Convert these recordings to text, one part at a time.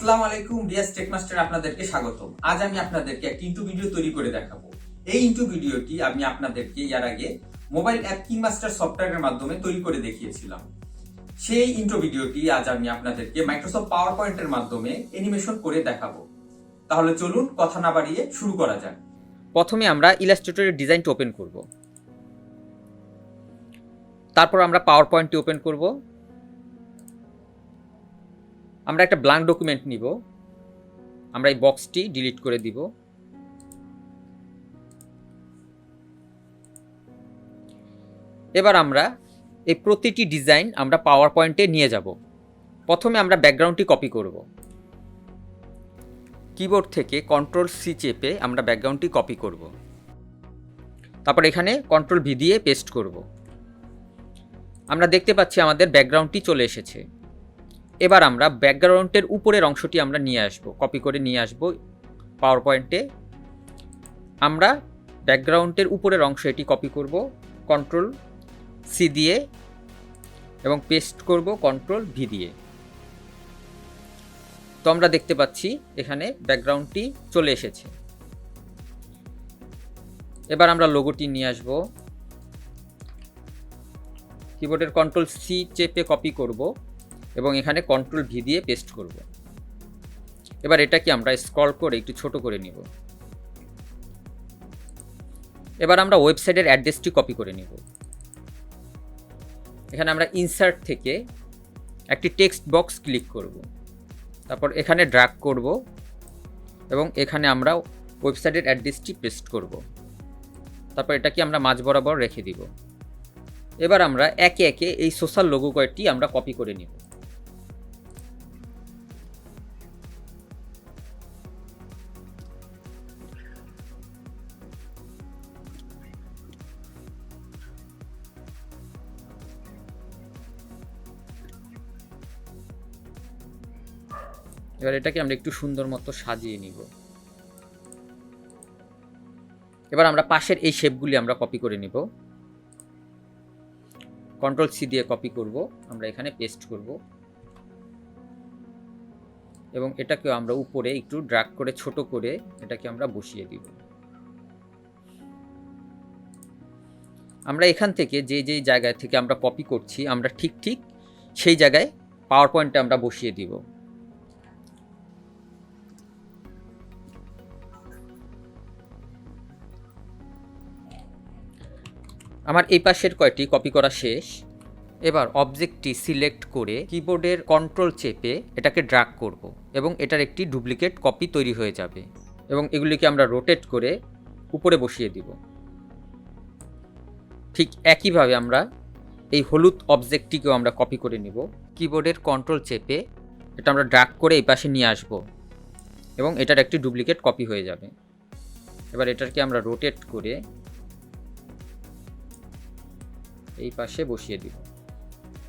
আসসালামু আলাইকুম, Riaz take master আপনাদেরকে স্বাগতম। আজ আমি আপনাদেরকে একটি ইন্ট্রো ভিডিও তৈরি করে দেখাবো। এই ইন্ট্রো ভিডিওটি আমি আপনাদেরকে এর আগে মোবাইল অ্যাপ কিংমাস্টার সফটওয়্যারের মাধ্যমে তৈরি করে দেখিয়েছিলাম। সেই ইন্ট্রো ভিডিওটি আজ আমি আপনাদেরকে মাইক্রোসফট পাওয়ার পয়েন্টের মাধ্যমে অ্যানিমেশন করে দেখাবো। তাহলে চলুন কথা না বাড়িয়ে শুরু করা যাক। প্রথমে আমরা ইলাস্ট্রেটরের ডিজাইনটি ওপেন করব, তারপর আমরা পাওয়ার পয়েন্টটি ওপেন করব। আমরা একটা ব্ল্যাঙ্ক ডকুমেন্ট নিব, আমরা এই বক্সটি ডিলিট করে দিব। এবার আমরা এই প্রতিটি ডিজাইন আমরা পাওয়ার পয়েন্টে নিয়ে যাব। প্রথমে আমরা ব্যাকগ্রাউন্ডটি কপি করব। কিবোর্ড থেকে Ctrl+C চেপে আমরা ব্যাকগ্রাউন্ডটি কপি করব। তারপর এখানে Ctrl+V দিয়ে পেস্ট করব। আমরা দেখতে পাচ্ছি আমাদের ব্যাকগ্রাউন্ডটি চলে এসেছে। এবার আমরা ব্যাকগ্রাউন্ডের উপরের অংশটি আমরা নিয়ে আসব, কপি করে নিয়ে আসব পাওয়ার পয়েন্টে। আমরা ব্যাকগ্রাউন্ডের উপরের অংশ এটি কপি করব Ctrl+C দিয়ে এবং পেস্ট করব Ctrl+V দিয়ে। তো আমরা দেখতে পাচ্ছি এখানে ব্যাকগ্রাউন্ডটি চলে এসেছে। এবার আমরা লোগোটি নিয়ে আসব, কিবোর্ডের Ctrl+C চেপে কপি করব এবং এখানে Ctrl+V দিয়ে পেস্ট করব। এবার এটাকে আমরা স্ক্রল করে একটু ছোট করে নিব। এবার আমরা ওয়েবসাইটের অ্যাড্রেসটি কপি করে নিব। এখানে আমরা ইনসার্ট থেকে একটি টেক্সট বক্স ক্লিক করব, তারপর এখানে ড্র্যাগ করব এবং এখানে আমরা ওয়েবসাইটের অ্যাড্রেসটি পেস্ট করব। তারপর এটাকে আমরা মাঝ বরাবর রেখে দিব। এবার আমরা একে একে এই সোশ্যাল লোগো কয়েকটি আমরা কপি করে নিব। এবার এটাকে আমরা একটু সুন্দর মতো সাজিয়ে নিব। এবার আমরা পাশের এই শেপগুলি আমরা কপি করে নিব। Ctrl+C দিয়ে কপি করব, আমরা এখানে পেস্ট করব এবং এটাকেও আমরা উপরে একটু ড্র্যাগ করে ছোট করে এটাকে আমরা বসিয়ে দিব। আমরা এখান থেকে যে যে জায়গা থেকে আমরা কপি করছি আমরা ঠিক সেই জায়গায় পাওয়ার পয়েন্টে আমরা বসিয়ে দিব। আমার এই পাশের কয়টি কপি করা শেষ। এবার অবজেক্টটি সিলেক্ট করে কিবোর্ডের Ctrl চেপে এটাকে ড্র্যাগ করব এবং এটার একটি ডুপ্লিকেট কপি তৈরি হয়ে যাবে এবং এগুলিকে আমরা রোটেট করে উপরে বসিয়ে দিব। ঠিক একইভাবে আমরা এই হলুদ অবজেক্টটিকেও আমরা কপি করে নিব। কিবোর্ডের Ctrl চেপে এটা আমরা ড্র্যাগ করে এই পাশে নিয়ে আসব এবং এটার একটি ডুপ্লিকেট কপি হয়ে যাবে। এবার এটাকে আমরা রোটেট করে এই পাশে বসিয়ে দিব।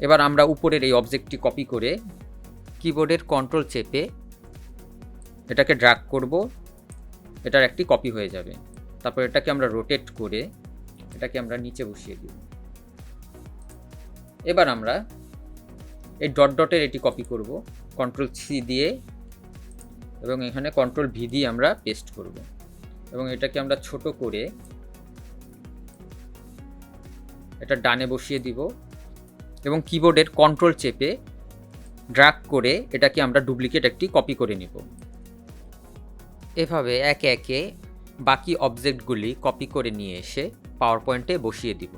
এবার আমরা উপরের এই অবজেক্টটি কপি করে কিবোর্ডের Ctrl চেপে এটাকে ড্র্যাগ করব, এটার একটি কপি হয়ে যাবে। তারপর এটাকে আমরা রোটেট করে এটাকে আমরা নিচে বসিয়ে দিব। এবার আমরা এই ডট ডটের এটি কপি করব Ctrl+C দিয়ে এবং এখানে Ctrl+V দিয়ে আমরা পেস্ট করব এবং এটাকে আমরা ছোট করে এটা ডানে বসিয়ে দিব এবং কিবোর্ডের Ctrl চেপে ড্র্যাগ করে এটাকে আমরা ডুপ্লিকেট একটি কপি করে নিব। এভাবে একে একে বাকি অবজেক্টগুলি কপি করে নিয়ে এসে পাওয়ার পয়েন্টে বসিয়ে দিব।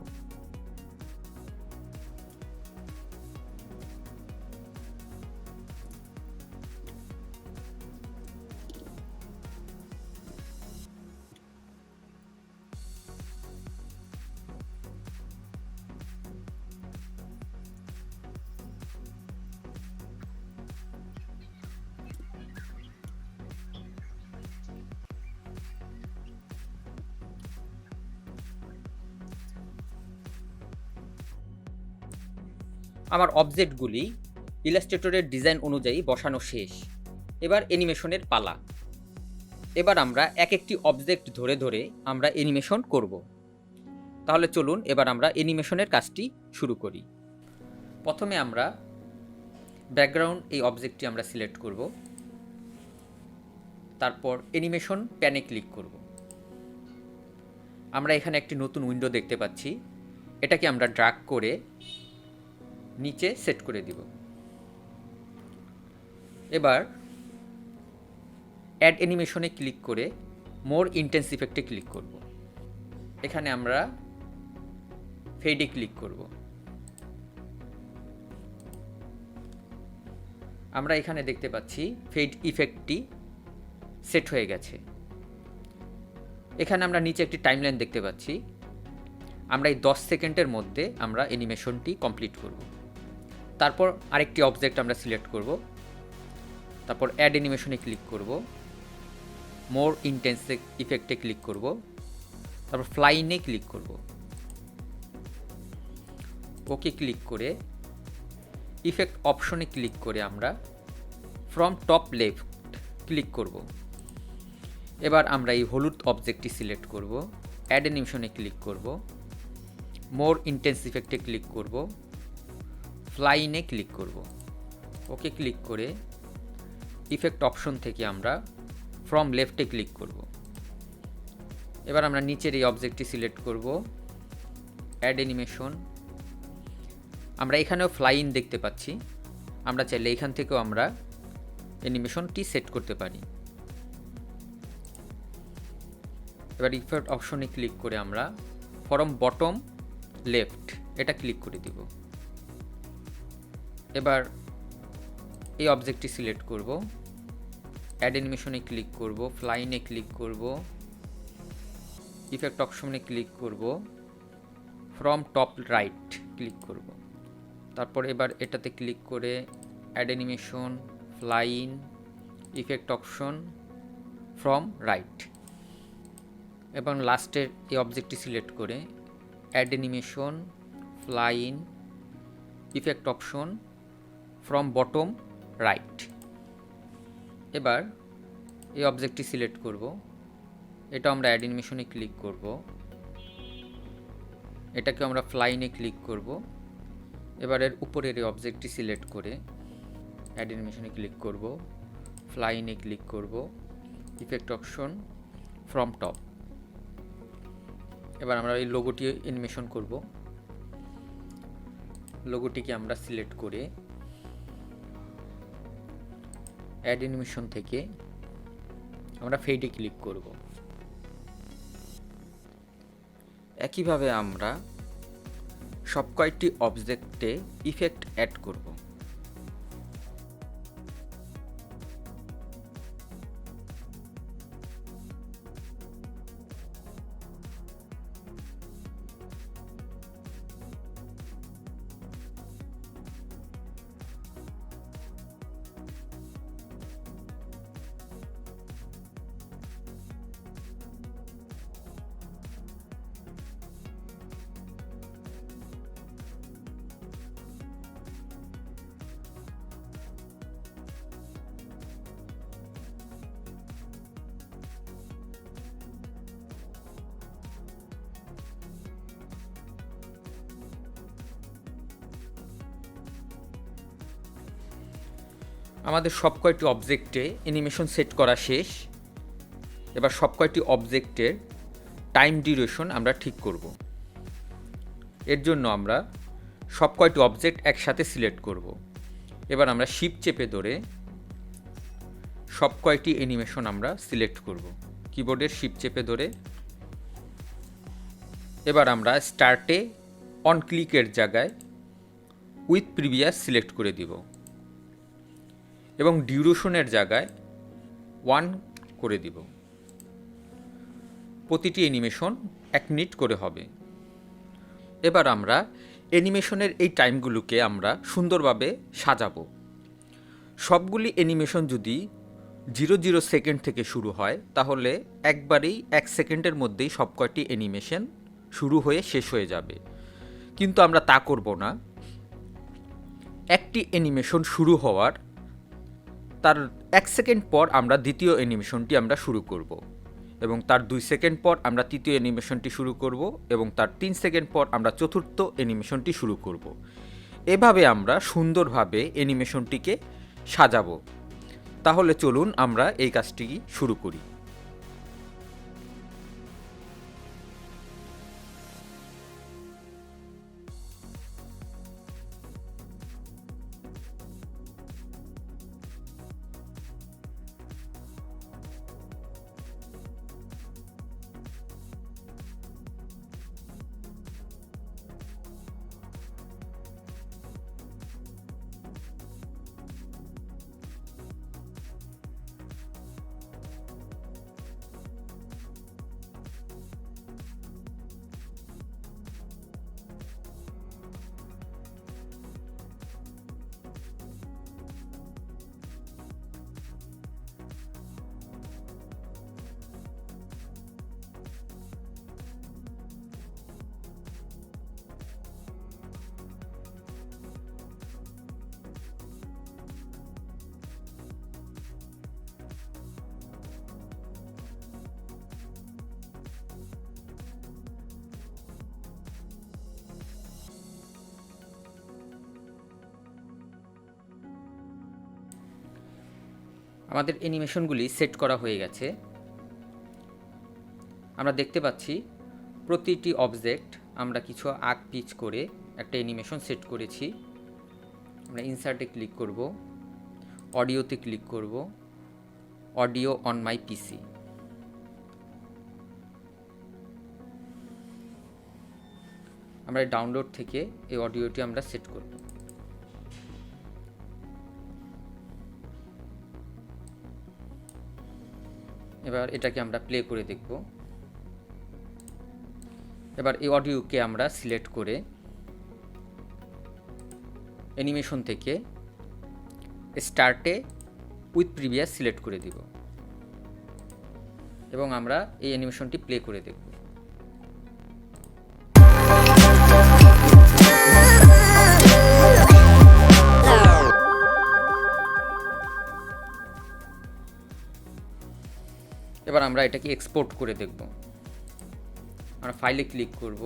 আমার অবজেক্টগুলি ইলাস্ট্রেটরের ডিজাইন অনুযায়ী বসানো শেষ। এবার অ্যানিমেশনের পালা। এবার আমরা এক একটি অবজেক্ট ধরে ধরে আমরা অ্যানিমেশন করব। তাহলে চলুন এবার আমরা অ্যানিমেশনের কাজটি শুরু করি। প্রথমে আমরা ব্যাকগ্রাউন্ড এই অবজেক্টটি আমরা সিলেক্ট করব। তারপর অ্যানিমেশন প্যানে ক্লিক করব। আমরা এখানে একটি নতুন উইন্ডো দেখতে পাচ্ছি, এটাকে আমরা ড্র্যাগ করে নিচে সেট করে দিব। এবার অ্যাড অ্যানিমেশনে ক্লিক করে মোর ইন্টেন্স ইফেক্টে ক্লিক করব। এখানে আমরা ফেডে ক্লিক করব। আমরা এখানে দেখতে পাচ্ছি ফেড ইফেক্টটি সেট হয়ে গেছে। এখানে আমরা নিচে একটি টাইমলাইন দেখতে পাচ্ছি। আমরা এই 10 সেকেন্ডের মধ্যে আমরা অ্যানিমেশনটি কমপ্লিট করব। তারপর আরেকটি অবজেক্ট আমরা সিলেক্ট করব, তারপর অ্যাড অ্যানিমেশনে ক্লিক করব, মোর ইন্টেন্স ইফেক্টে ক্লিক করব, তারপর ফ্লাইনে ক্লিক করব, ওকে ক্লিক করে ইফেক্ট অপশনে ক্লিক করে আমরা ফ্রম টপ লেফট ক্লিক করব। এবার আমরা এই হলুদ অবজেক্টটি সিলেক্ট করব, অ্যাড অ্যানিমেশনে ক্লিক করব, মোর ইন্টেন্স ইফেক্টে ক্লিক করব, ফ্লাইনে ক্লিক করব, ওকে ক্লিক করে ইফেক্ট অপশন থেকে আমরা ফ্রম লেফটে ক্লিক করব। এবার আমরা নিচের এই অবজেক্টটি সিলেক্ট করব, অ্যাড অ্যানিমেশন। আমরা এখানেও ফ্লাইন দেখতে পাচ্ছি, আমরা চাইলে এখান থেকেও আমরা অ্যানিমেশনটি সেট করতে পারি। এবার ইফেক্ট অপশনে ক্লিক করে আমরা ফ্রম বটম লেফট এটা ক্লিক করে দিব। এবার এই অবজেক্টটি সিলেক্ট করব, অ্যাড অ্যানিমেশনে ক্লিক করব, ফ্লাইনে ক্লিক করব, ইফেক্ট অপশনে ক্লিক করব, ফ্রম টপ রাইট ক্লিক করব। তারপর এবার এটাতে ক্লিক করে add animation, fly in, effect option, from right. এবং লাস্টের এই অবজেক্টটি সিলেক্ট করে add animation, fly in, effect option, from bottom right. এবার এই অবজেক্টটি সিলেক্ট করব, এটা আমরা অ্যাড অ্যানিমেশনে ক্লিক করব, এটাকে আমরা ফ্লাইনে ক্লিক করব। এবার এর উপরের এই অবজেক্টটি সিলেক্ট করে অ্যাড অ্যানিমেশনে ক্লিক করব, ফ্লাইনে ক্লিক করব, ইফেক্ট অপশন, ফ্রম টপ। এবার আমরা এই লোগোটি অ্যানিমেশন করব। লোগোটিকে আমরা সিলেক্ট করে অ্যাড অ্যানিমেশন থেকে আমরা ফেডে ক্লিক করব। একইভাবে আমরা সব কয়েকটি অবজেক্টে ইফেক্ট অ্যাড করব। আমাদের সব কয়টি অবজেক্টে অ্যানিমেশন সেট করা শেষ। এবার সব কয়টি অবজেক্টের টাইম ডিউরেশন আমরা ঠিক করব। এর জন্য আমরা সব কয়টি অবজেক্ট একসাথে সিলেক্ট করব। এবার আমরা শিফট চেপে ধরে সব কয়টি অ্যানিমেশন আমরা সিলেক্ট করব, কিবোর্ডের শিফট চেপে ধরে। এবার আমরা স্টার্টে অন ক্লিকের জায়গায় উইথ প্রিভিয়াস সিলেক্ট করে দিব এবং ডিউরেশনের জায়গায় 1 করে দিব। প্রতিটি অ্যানিমেশন 1 মিনিট করে হবে। এবার আমরা অ্যানিমেশনের এই টাইমগুলোকে আমরা সুন্দরভাবে সাজাবো। সবগুলি অ্যানিমেশন যদি 0 সেকেন্ড থেকে শুরু হয় তাহলে একবারেই 1 সেকেন্ডের মধ্যেই সব কয়টি অ্যানিমেশন শুরু হয়ে শেষ হয়ে যাবে, কিন্তু আমরা তা করব না। একটি অ্যানিমেশন শুরু হওয়ার তার 1 সেকেন্ড পর আমরা দ্বিতীয় অ্যানিমেশনটি আমরা শুরু করব এবং তার 2 সেকেন্ড পর আমরা তৃতীয় অ্যানিমেশনটি শুরু করব এবং তার 3 সেকেন্ড পর আমরা চতুর্থ অ্যানিমেশনটি শুরু করব। এভাবে আমরা সুন্দরভাবে অ্যানিমেশনটিকে সাজাবো। তাহলে চলুন আমরা এই কাজটি শুরু করি। আমাদের অ্যানিমেশনগুলি সেট করা হয়ে গেছে। আমরা দেখতে পাচ্ছি প্রতিটি অবজেক্ট আমরা কিছু আঁক পিচ করে একটা অ্যানিমেশন সেট করেছি। আমরা ইনসার্টে ক্লিক করব, অডিওতে ক্লিক করব, অডিও অন মাই পিসি। আমরা ডাউনলোড থেকে এই অডিওটি আমরা সেট করব। এবার এটাকে আমরা প্লে করে দেখব। এবার এই অডিওকে আমরা সিলেক্ট করে অ্যানিমেশন থেকে স্টার্টে উইথ প্রিভিয়াস সিলেক্ট করে দিব এবং আমরা এই অ্যানিমেশনটি প্লে করে দেখব। এবার আমরা এটাকে এক্সপোর্ট করে দেখব। আমরা ফাইলে ক্লিক করব,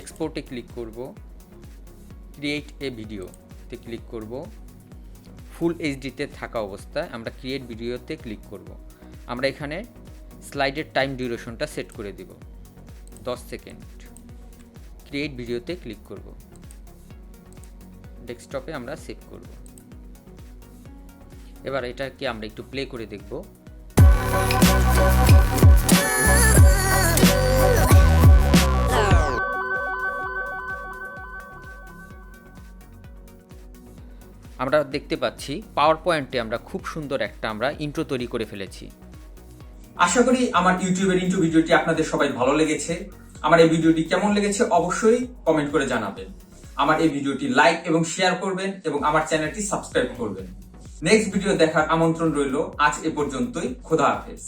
এক্সপোর্টে ক্লিক করব, ক্রিয়েট এ ভিডিওতে ক্লিক করব। ফুল এইচডিতে থাকা অবস্থায় আমরা ক্রিয়েট ভিডিওতে ক্লিক করব। আমরা এখানে স্লাইডের টাইম ডিউরেশনটা সেট করে দিব 10 সেকেন্ড। ক্রিয়েট ভিডিওতে ক্লিক করব, ডেস্কটপে আমরা সেভ করব। এবার এটাকে আমরা একটু প্লে করে দেখব। আমরা দেখতে পাচ্ছি পাওয়ার পয়েন্টে আমরা খুব সুন্দর একটা আমরা ইন্ট্রো তৈরি করে ফেলেছি। আশা করি আমার ইউটিউবের ইন্ট্রো ভিডিওটি আপনাদের সবাই ভালো লেগেছে। আমার এই ভিডিওটি কেমন লেগেছে অবশ্যই কমেন্ট করে জানাবেন। আমার এই ভিডিওটি লাইক এবং শেয়ার করবেন এবং আমার চ্যানেলটি সাবস্ক্রাইব করবেন। নেক্সট ভিডিও দেখার আমন্ত্রণ রইল। আজ এ পর্যন্তই। খোদা হাফেজ।